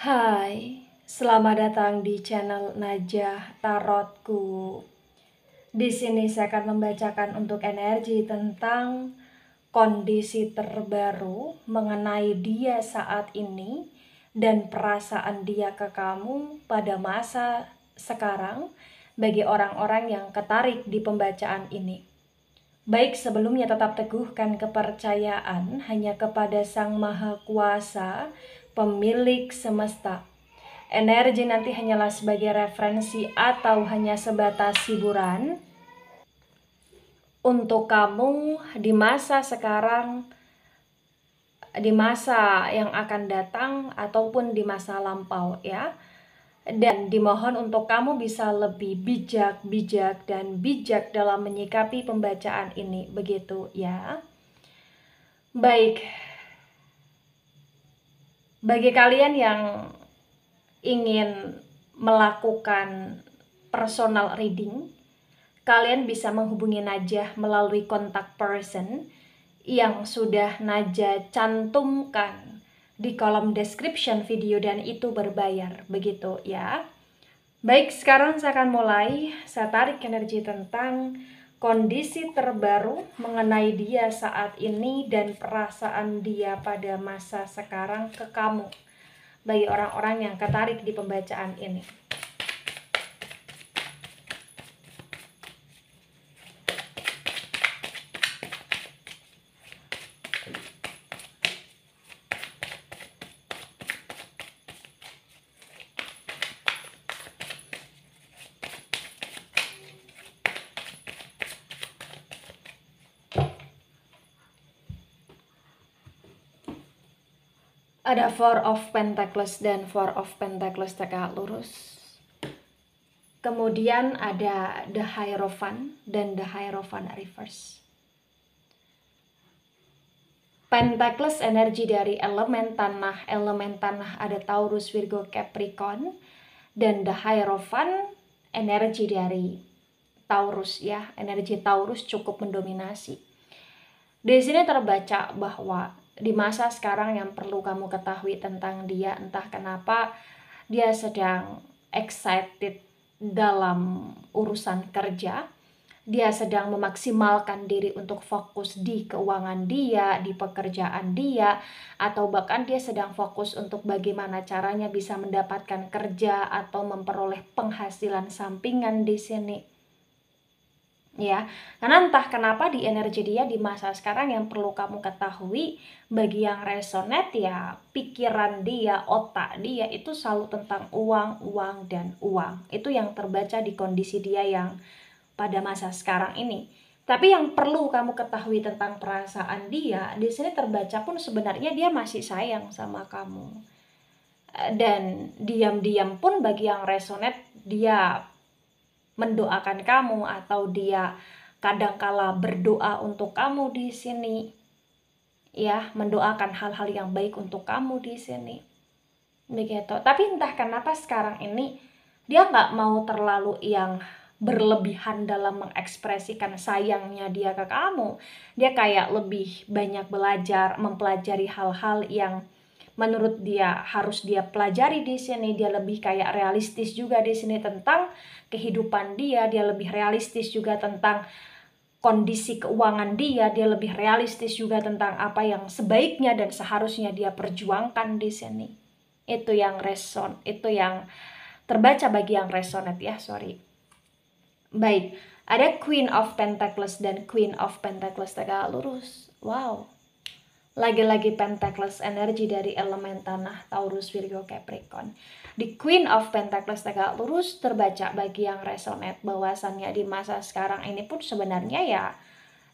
Hai, selamat datang di channel Najah Tarotku. Di sini saya akan membacakan untuk energi tentang kondisi terbaru mengenai dia saat ini dan perasaan dia ke kamu pada masa sekarang bagi orang-orang yang ketarik di pembacaan ini. Baik, sebelumnya tetap teguhkan kepercayaan hanya kepada Sang Maha Kuasa, pemilik semesta. Energi nanti hanyalah sebagai referensi atau hanya sebatas hiburan untuk kamu di masa sekarang, di masa yang akan datang, ataupun di masa lampau ya. Dan dimohon untuk kamu bisa lebih bijak dan bijak dalam menyikapi pembacaan ini, begitu ya. Baik, bagi kalian yang ingin melakukan personal reading, kalian bisa menghubungi Najah melalui kontak person yang sudah Najah cantumkan di kolom description video dan itu berbayar, begitu ya. Baik, sekarang saya akan mulai. Saya tarik energi tentang kondisi terbaru mengenai dia saat ini dan perasaan dia pada masa sekarang ke kamu bagi orang-orang yang ketarik di pembacaan ini. Ada Four of Pentacles dan Four of Pentacles tegak lurus. Kemudian ada The Hierophant dan The Hierophant reverse. Pentacles energi dari elemen tanah ada Taurus, Virgo, Capricorn. Dan The Hierophant energi dari Taurus ya, energi Taurus cukup mendominasi. Di sini terbaca bahwa di masa sekarang yang perlu kamu ketahui tentang dia, entah kenapa dia sedang excited dalam urusan kerja. Dia sedang memaksimalkan diri untuk fokus di keuangan dia, di pekerjaan dia, atau bahkan dia sedang fokus untuk bagaimana caranya bisa mendapatkan kerja atau memperoleh penghasilan sampingan di sini. Ya, karena entah kenapa di energi dia di masa sekarang yang perlu kamu ketahui, bagi yang resonate ya, pikiran dia, otak dia itu selalu tentang uang, uang, dan uang. Itu yang terbaca di kondisi dia yang pada masa sekarang ini. Tapi yang perlu kamu ketahui tentang perasaan dia, di sini terbaca pun sebenarnya dia masih sayang sama kamu. Dan diam-diam pun bagi yang resonate, dia mendoakan kamu atau dia kadangkala berdoa untuk kamu di sini. Ya, mendoakan hal-hal yang baik untuk kamu di sini. Begitu. Tapi entah kenapa sekarang ini dia nggak mau terlalu yang berlebihan dalam mengekspresikan sayangnya dia ke kamu. Dia kayak lebih banyak belajar, mempelajari hal-hal yang menurut dia harus dia pelajari di sini. Dia lebih kayak realistis juga di sini tentang kehidupan dia. Dia lebih realistis juga tentang kondisi keuangan dia. Dia lebih realistis juga tentang apa yang sebaiknya dan seharusnya dia perjuangkan di sini. Itu yang itu yang terbaca bagi yang resonate ya, sorry. Baik, ada Queen of Pentacles dan Queen of Pentacles tegak lurus. Wow, lagi-lagi Pentacles energi dari elemen tanah Taurus, Virgo, Capricorn. Di Queen of Pentacles tegak lurus terbaca bagi yang resonate bahwasannya di masa sekarang ini pun sebenarnya ya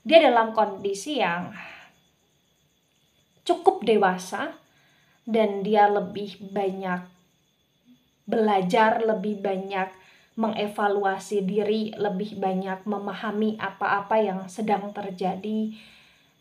dia dalam kondisi yang cukup dewasa dan dia lebih banyak belajar, lebih banyak mengevaluasi diri, lebih banyak memahami apa-apa yang sedang terjadi.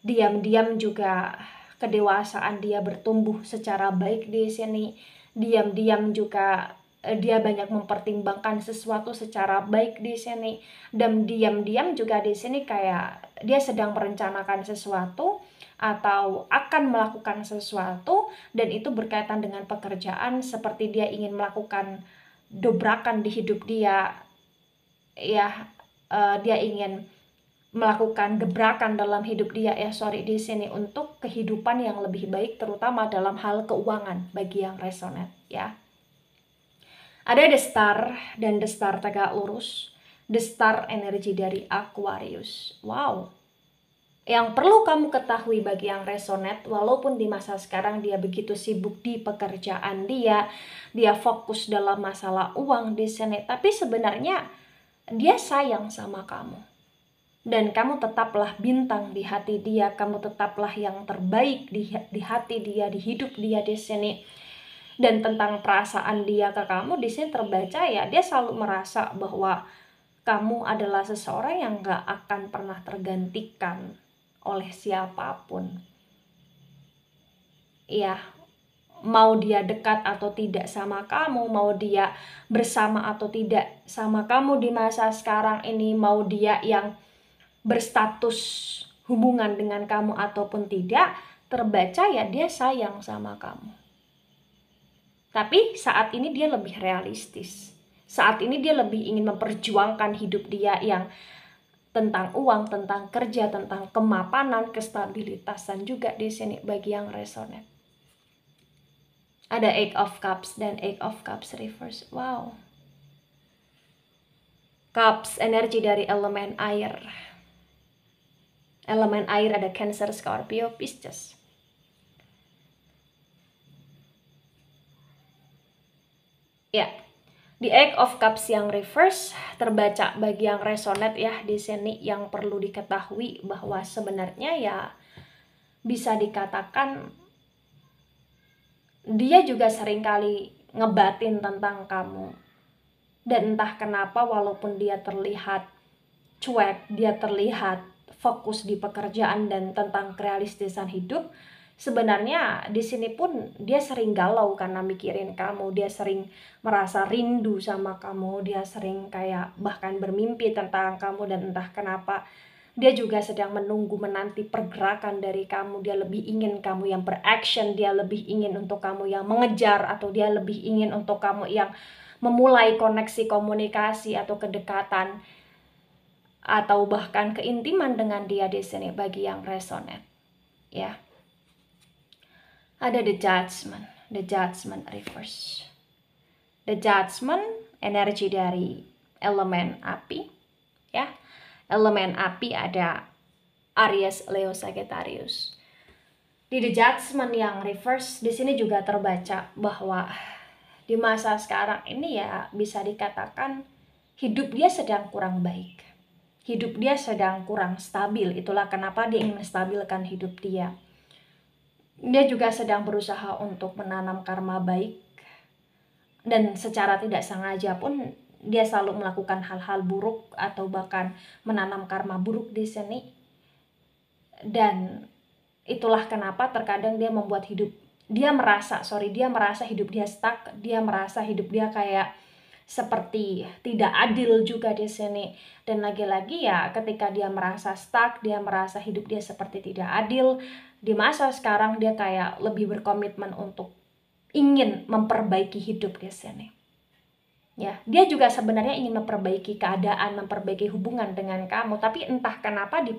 Diam-diam juga kedewasaan dia bertumbuh secara baik di sini. Diam-diam juga dia banyak mempertimbangkan sesuatu secara baik di sini. Dan diam-diam juga di sini kayak dia sedang merencanakan sesuatu atau akan melakukan sesuatu, dan itu berkaitan dengan pekerjaan, seperti dia ingin melakukan dobrakan di hidup dia, ya, dia ingin melakukan gebrakan dalam hidup dia, ya sorry, di sini untuk kehidupan yang lebih baik, terutama dalam hal keuangan bagi yang resonate, ya. Ada The Star, dan The Star tegak lurus. The Star energi dari Aquarius. Wow. Yang perlu kamu ketahui bagi yang resonate, walaupun di masa sekarang dia begitu sibuk di pekerjaan dia fokus dalam masalah uang di sini, tapi sebenarnya dia sayang sama kamu. Dan kamu tetaplah bintang di hati dia, kamu tetaplah yang terbaik di hati dia, di hidup dia di sini. Dan tentang perasaan dia ke kamu di sini terbaca, ya dia selalu merasa bahwa kamu adalah seseorang yang gak akan pernah tergantikan oleh siapapun. Ya, mau dia dekat atau tidak sama kamu, mau dia bersama atau tidak sama kamu di masa sekarang ini, mau dia yang berstatus hubungan dengan kamu ataupun tidak, terbaca ya dia sayang sama kamu. Tapi saat ini dia lebih realistis. Saat ini dia lebih ingin memperjuangkan hidup dia yang tentang uang, tentang kerja, tentang kemapanan, kestabilitasan juga di sini bagi yang resonate. Ada Eight of Cups dan Eight of Cups reverse. Wow. Cups energi dari elemen air. Elemen air ada Cancer, Scorpio, Pisces. Ya, di Eight of Cups yang reverse terbaca bagi yang resonate ya di sini, yang perlu diketahui bahwa sebenarnya ya bisa dikatakan dia juga seringkali ngebatin tentang kamu. Dan entah kenapa walaupun dia terlihat cuek, dia terlihat fokus di pekerjaan dan tentang kerealistisan hidup, sebenarnya di sini pun dia sering galau karena mikirin kamu, dia sering merasa rindu sama kamu, dia sering kayak bahkan bermimpi tentang kamu, dan entah kenapa dia juga sedang menunggu menanti pergerakan dari kamu. Dia lebih ingin kamu yang beraction, dia lebih ingin untuk kamu yang mengejar, atau dia lebih ingin untuk kamu yang memulai koneksi komunikasi atau kedekatan atau bahkan keintiman dengan dia di sini bagi yang resonate, ya. Ada The Judgment reverse. The Judgment energi dari elemen api, ya. Elemen api ada Aries, Leo, Sagittarius. Di The Judgment yang reverse di sini juga terbaca bahwa di masa sekarang ini ya bisa dikatakan hidup dia sedang kurang baik. Hidup dia sedang kurang stabil. Itulah kenapa dia ingin menstabilkan hidup dia. Dia juga sedang berusaha untuk menanam karma baik. Dan secara tidak sengaja pun dia selalu melakukan hal-hal buruk atau bahkan menanam karma buruk di sini. Dan itulah kenapa terkadang dia membuat hidup dia merasa hidup dia stuck, dia merasa hidup dia kayak seperti tidak adil juga di sini. Dan lagi-lagi ya ketika dia merasa stuck, dia merasa hidup dia seperti tidak adil, di masa sekarang dia kayak lebih berkomitmen untuk ingin memperbaiki hidup di sini. Ya, dia juga sebenarnya ingin memperbaiki keadaan, memperbaiki hubungan dengan kamu, tapi entah kenapa di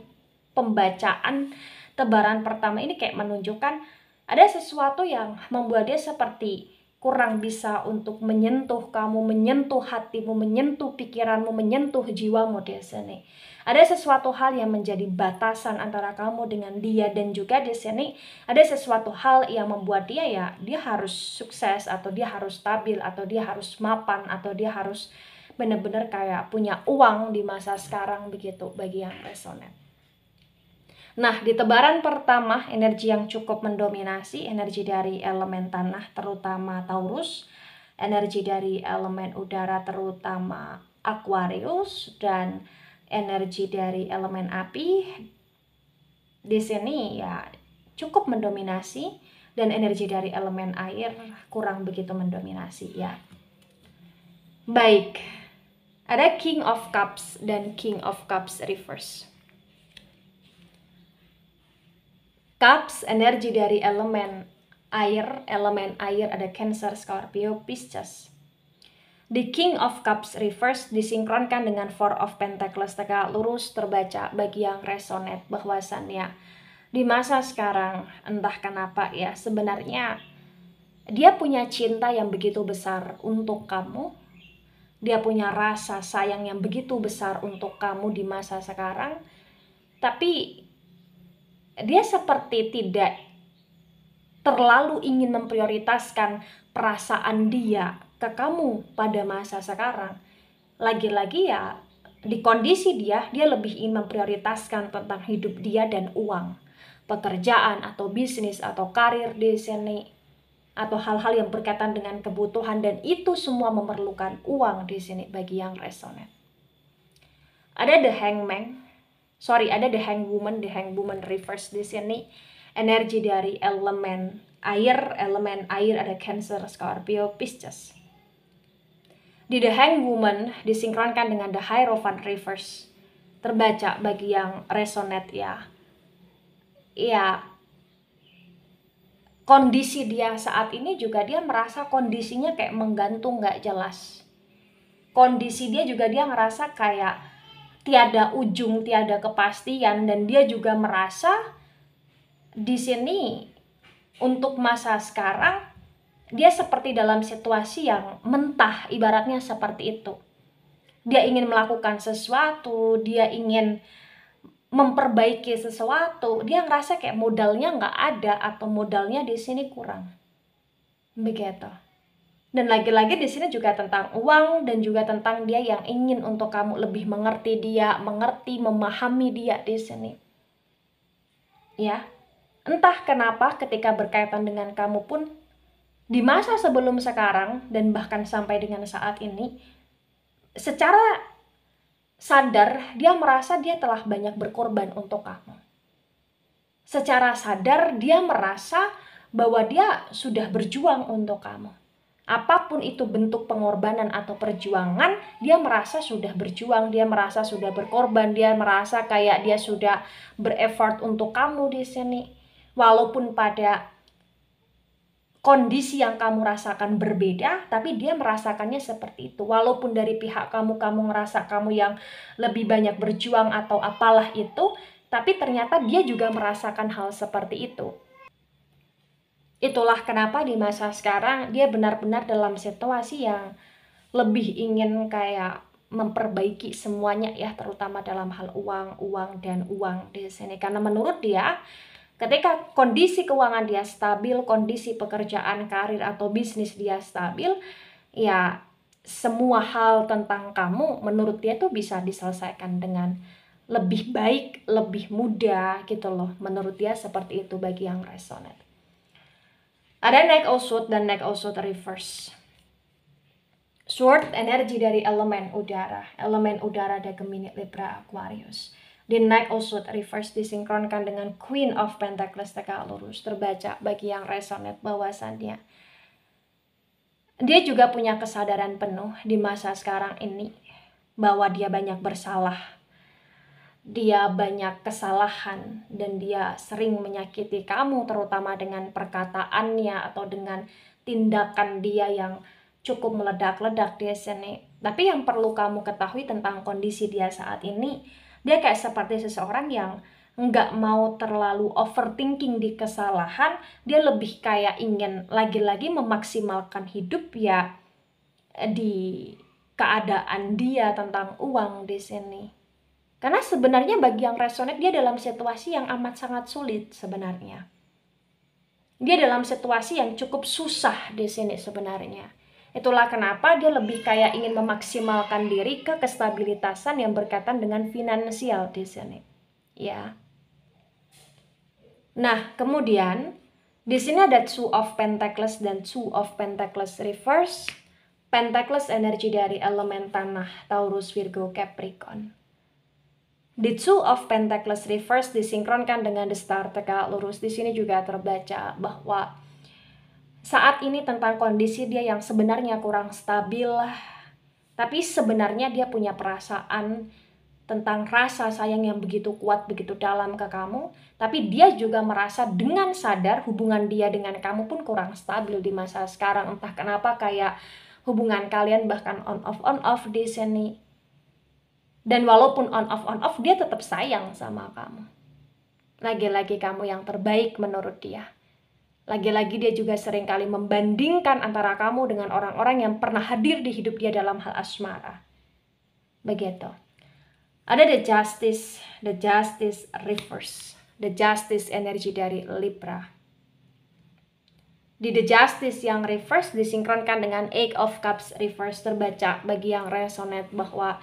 pembacaan tebaran pertama ini kayak menunjukkan ada sesuatu yang membuat dia seperti kurang bisa untuk menyentuh kamu, menyentuh hatimu, menyentuh pikiranmu, menyentuh jiwamu di sini. Ada sesuatu hal yang menjadi batasan antara kamu dengan dia, dan juga di sini ada sesuatu hal yang membuat dia harus sukses, atau dia harus stabil, atau dia harus mapan, atau dia harus benar-benar kayak punya uang di masa sekarang begitu bagi yang resonate. Nah, di tebaran pertama, energi yang cukup mendominasi, energi dari elemen tanah, terutama Taurus, energi dari elemen udara, terutama Aquarius, dan energi dari elemen api, di sini ya cukup mendominasi, dan energi dari elemen air kurang begitu mendominasi, ya. Baik, ada King of Cups dan King of Cups reverse. Cups, energi dari elemen air ada Cancer, Scorpio, Pisces. The King of Cups reverse disinkronkan dengan Four of Pentacles tegak lurus, terbaca bagi yang resonate bahwasannya di masa sekarang entah kenapa ya, sebenarnya dia punya cinta yang begitu besar untuk kamu. Dia punya rasa sayang yang begitu besar untuk kamu di masa sekarang. Tapi dia seperti tidak terlalu ingin memprioritaskan perasaan dia ke kamu pada masa sekarang. Lagi-lagi ya, di kondisi dia lebih ingin memprioritaskan tentang hidup dia dan uang, pekerjaan atau bisnis atau karir di sini, atau hal-hal yang berkaitan dengan kebutuhan, dan itu semua memerlukan uang di sini bagi yang resonate. Ada the hangwoman, the hangwoman reverse di sini. Energi dari elemen air ada Cancer, Scorpio, Pisces. Di the hangwoman disinkronkan dengan the hierophant reverse. Terbaca bagi yang resonate ya. Ya, kondisi dia saat ini juga dia merasa kondisinya kayak menggantung, gak jelas. Kondisi dia juga dia ngerasa kayak tiada ujung, tiada kepastian, dan dia juga merasa di sini untuk masa sekarang dia seperti dalam situasi yang mentah, ibaratnya seperti itu. Dia ingin melakukan sesuatu, dia ingin memperbaiki sesuatu, dia ngerasa kayak modalnya nggak ada atau modalnya di sini kurang. Begitu. Dan lagi-lagi di sini juga tentang uang dan juga tentang dia yang ingin untuk kamu lebih mengerti dia, memahami dia di sini. Ya. Entah kenapa ketika berkaitan dengan kamu pun di masa sebelum sekarang dan bahkan sampai dengan saat ini, secara sadar dia merasa dia telah banyak berkorban untuk kamu. Secara sadar dia merasa bahwa dia sudah berjuang untuk kamu. Apapun itu bentuk pengorbanan atau perjuangan, dia merasa sudah berjuang, dia merasa sudah berkorban, dia merasa kayak dia sudah bereffort untuk kamu di sini. Walaupun pada kondisi yang kamu rasakan berbeda, tapi dia merasakannya seperti itu. Walaupun dari pihak kamu ngerasa kamu yang lebih banyak berjuang atau apalah itu, tapi ternyata dia juga merasakan hal seperti itu. Itulah kenapa di masa sekarang dia benar-benar dalam situasi yang lebih ingin kayak memperbaiki semuanya ya, terutama dalam hal uang di sini. Karena menurut dia, ketika kondisi keuangan dia stabil, kondisi pekerjaan, karir atau bisnis dia stabil, ya semua hal tentang kamu menurut dia tuh bisa diselesaikan dengan lebih baik, lebih mudah gitu loh. Menurut dia seperti itu bagi yang resonate. Ada Knight of Swords dan Knight of Swords reverse. Sword, energi dari elemen udara ada Gemini, Libra, Aquarius. The Knight of Swords reverse disinkronkan dengan Queen of Pentacles tegak lurus, terbaca bagi yang resonate bahwasannya dia juga punya kesadaran penuh di masa sekarang ini bahwa dia banyak bersalah, dia banyak kesalahan, dan dia sering menyakiti kamu, terutama dengan perkataannya atau dengan tindakan dia yang cukup meledak-ledak di sini. Tapi yang perlu kamu ketahui tentang kondisi dia saat ini, dia kayak seperti seseorang yang nggak mau terlalu overthinking di kesalahan. Dia lebih kayak ingin lagi-lagi memaksimalkan hidup ya di keadaan dia tentang uang di sini. Karena sebenarnya bagi yang resonate, dia dalam situasi yang amat sangat sulit sebenarnya. Dia dalam situasi yang cukup susah di sini sebenarnya. Itulah kenapa dia lebih kayak ingin memaksimalkan diri ke kestabilitasan yang berkaitan dengan finansial di sini. Ya. Nah, kemudian di sini ada Two of Pentacles dan Two of Pentacles reverse. Pentacles energi dari elemen tanah, Taurus, Virgo, Capricorn. The Two of Pentacles reverse disinkronkan dengan the Star tegak lurus. Di sini juga terbaca bahwa saat ini tentang kondisi dia yang sebenarnya kurang stabil, tapi sebenarnya dia punya perasaan tentang rasa sayang yang begitu kuat, begitu dalam ke kamu, tapi dia juga merasa dengan sadar hubungan dia dengan kamu pun kurang stabil di masa sekarang. Entah kenapa kayak hubungan kalian bahkan on off di sini. Dan walaupun on off dia tetap sayang sama kamu. Lagi-lagi kamu yang terbaik menurut dia. Lagi-lagi dia juga seringkali membandingkan antara kamu dengan orang-orang yang pernah hadir di hidup dia dalam hal asmara. Begitu. Ada the justice reverse. The justice energi dari Libra. Di the justice yang reverse disinkronkan dengan Eight of Cups reverse terbaca bagi yang resonate bahwa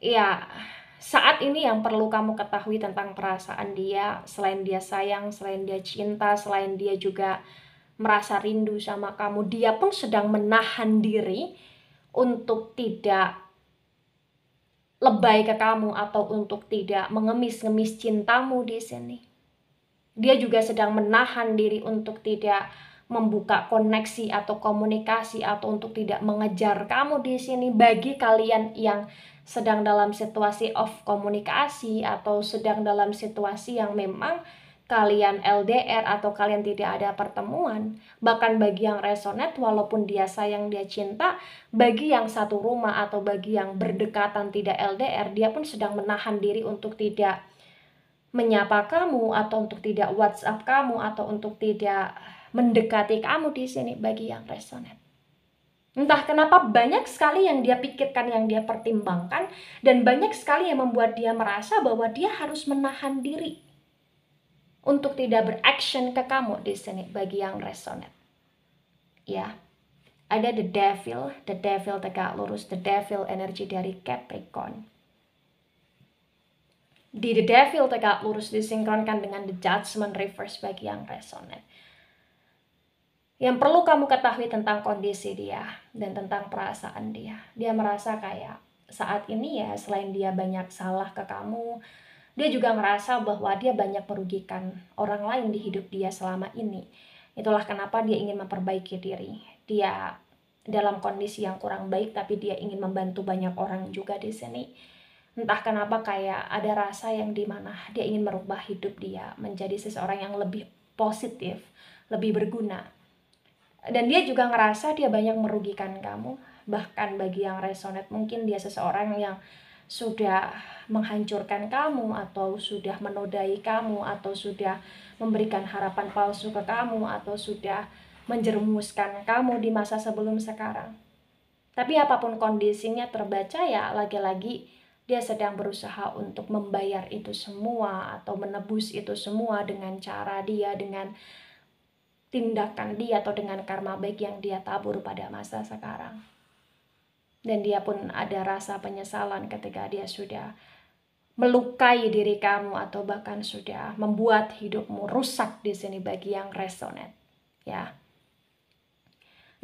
ya saat ini yang perlu kamu ketahui tentang perasaan dia, selain dia sayang, selain dia cinta, selain dia juga merasa rindu sama kamu, dia pun sedang menahan diri untuk tidak lebay ke kamu atau untuk tidak mengemis-ngemis cintamu di sini. Dia juga sedang menahan diri untuk tidak membuka koneksi atau komunikasi atau untuk tidak mengejar kamu di sini. Bagi kalian yang sedang dalam situasi off komunikasi atau sedang dalam situasi yang memang kalian LDR atau kalian tidak ada pertemuan, bahkan bagi yang resonate walaupun dia sayang, dia cinta, bagi yang satu rumah atau bagi yang berdekatan tidak LDR, dia pun sedang menahan diri untuk tidak menyapa kamu atau untuk tidak WhatsApp kamu atau untuk tidak mendekati kamu di sini bagi yang resonate. Entah kenapa banyak sekali yang dia pikirkan, yang dia pertimbangkan, dan banyak sekali yang membuat dia merasa bahwa dia harus menahan diri untuk tidak beraction ke kamu di sini bagi yang resonate. Ya. Ada the devil tegak lurus, the devil energi dari Capricorn. Di the devil tegak lurus disinkronkan dengan the judgment reverse bagi yang resonate. Yang perlu kamu ketahui tentang kondisi dia dan tentang perasaan dia. Dia merasa kayak saat ini ya selain dia banyak salah ke kamu, dia juga merasa bahwa dia banyak merugikan orang lain di hidup dia selama ini. Itulah kenapa dia ingin memperbaiki diri. Dia dalam kondisi yang kurang baik tapi dia ingin membantu banyak orang juga di sini. Entah kenapa kayak ada rasa yang dimana dia ingin merubah hidup dia menjadi seseorang yang lebih positif, lebih berguna. Dan dia juga ngerasa dia banyak merugikan kamu. Bahkan bagi yang resonate mungkin dia seseorang yang sudah menghancurkan kamu atau sudah menodai kamu atau sudah memberikan harapan palsu ke kamu atau sudah menjerumuskan kamu di masa sebelum sekarang. Tapi apapun kondisinya terbaca ya lagi-lagi dia sedang berusaha untuk membayar itu semua atau menebus itu semua dengan cara dia, dengan tindakan dia atau dengan karma baik yang dia tabur pada masa sekarang. Dan dia pun ada rasa penyesalan ketika dia sudah melukai diri kamu atau bahkan sudah membuat hidupmu rusak di sini bagi yang resonate. Ya.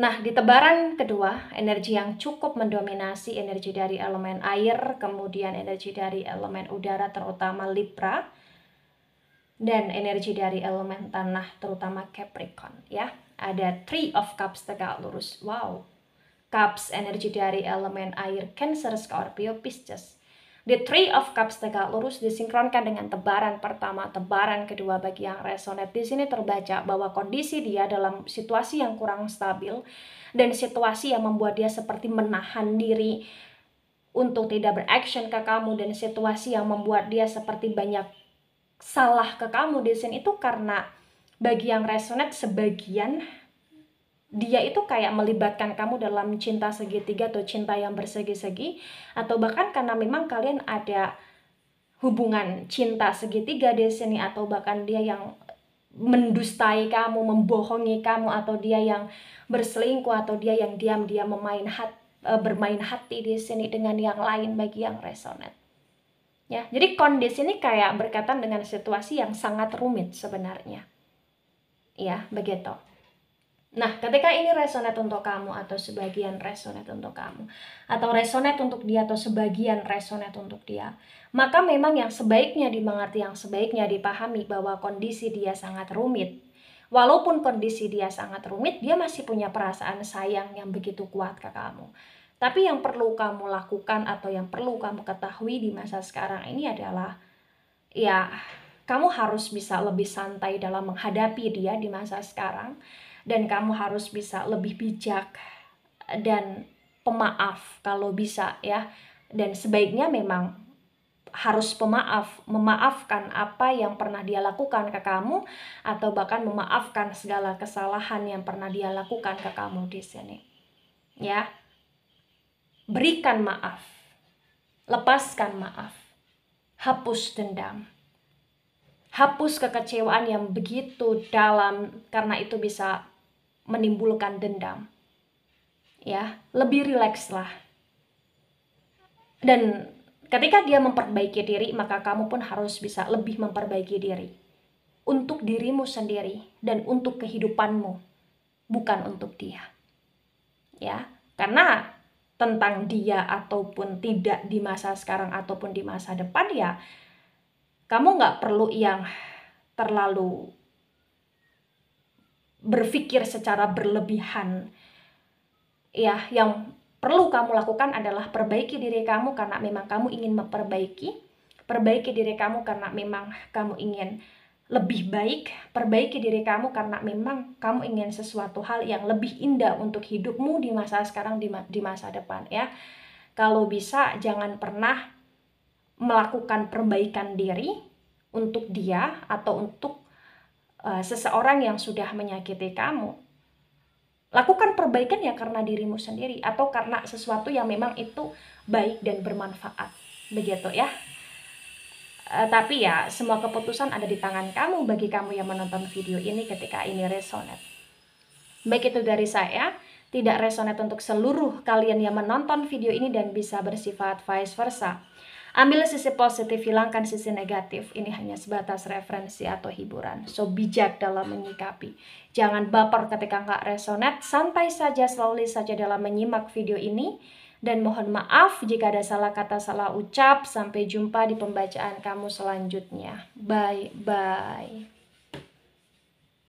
Nah, di tebaran kedua, energi yang cukup mendominasi energi dari elemen air, kemudian energi dari elemen udara terutama Libra, dan energi dari elemen tanah terutama Capricorn. Ya, ada Three of Cups tegak lurus. Wow. Cups energi dari elemen air Cancer, Scorpio, Pisces. The Three of Cups tegak lurus disinkronkan dengan tebaran pertama, tebaran kedua bagi yang resonate. Di sini terbaca bahwa kondisi dia dalam situasi yang kurang stabil dan situasi yang membuat dia seperti menahan diri untuk tidak beraction ke kamu dan situasi yang membuat dia seperti banyak salah ke kamu di sini itu karena bagi yang resonate sebagian dia itu kayak melibatkan kamu dalam cinta segitiga atau cinta yang bersegi-segi atau bahkan karena memang kalian ada hubungan cinta segitiga di sini atau bahkan dia yang mendustai kamu, membohongi kamu atau dia yang berselingkuh atau dia yang diam-diam bermain hati di sini dengan yang lain bagi yang resonate. Ya, jadi kondisi ini kayak berkaitan dengan situasi yang sangat rumit sebenarnya. Ya, begitu. Nah, ketika ini resonate untuk kamu atau sebagian resonate untuk kamu atau resonate untuk dia atau sebagian resonate untuk dia, maka memang yang sebaiknya dimengerti, yang sebaiknya dipahami bahwa kondisi dia sangat rumit. Walaupun kondisi dia sangat rumit, dia masih punya perasaan sayang yang begitu kuat ke kamu. Tapi yang perlu kamu lakukan atau yang perlu kamu ketahui di masa sekarang ini adalah, ya, kamu harus bisa lebih santai dalam menghadapi dia di masa sekarang, dan kamu harus bisa lebih bijak dan pemaaf kalau bisa ya. Dan sebaiknya memang harus memaafkan apa yang pernah dia lakukan ke kamu, atau bahkan memaafkan segala kesalahan yang pernah dia lakukan ke kamu di sini. Ya, berikan maaf, lepaskan maaf, hapus dendam, hapus kekecewaan yang begitu dalam, karena itu bisa menimbulkan dendam. Ya, lebih rilekslah. Dan ketika dia memperbaiki diri, maka kamu pun harus bisa lebih memperbaiki diri. Untuk dirimu sendiri dan untuk kehidupanmu, bukan untuk dia. Ya, karena tentang dia ataupun tidak di masa sekarang ataupun di masa depan, ya kamu nggak perlu yang terlalu berpikir secara berlebihan. Ya, yang perlu kamu lakukan adalah perbaiki diri kamu karena memang kamu ingin memperbaiki. Perbaiki diri kamu karena memang kamu ingin lebih baik. Perbaiki diri kamu karena memang kamu ingin sesuatu hal yang lebih indah untuk hidupmu di masa sekarang, di masa depan ya. Kalau bisa jangan pernah melakukan perbaikan diri untuk dia atau untuk seseorang yang sudah menyakiti kamu. Lakukan perbaikan ya karena dirimu sendiri atau karena sesuatu yang memang itu baik dan bermanfaat. Begitu ya. Tapi ya semua keputusan ada di tangan kamu bagi kamu yang menonton video ini ketika ini resonate. Baik itu dari saya, tidak resonate untuk seluruh kalian yang menonton video ini dan bisa bersifat vice versa. Ambil sisi positif, hilangkan sisi negatif. Ini hanya sebatas referensi atau hiburan. So, bijak dalam menyikapi. Jangan baper ketika nggak resonate. Santai saja, slowly saja dalam menyimak video ini. Dan mohon maaf jika ada salah kata, salah ucap. Sampai jumpa di pembacaan kamu selanjutnya. Bye-bye.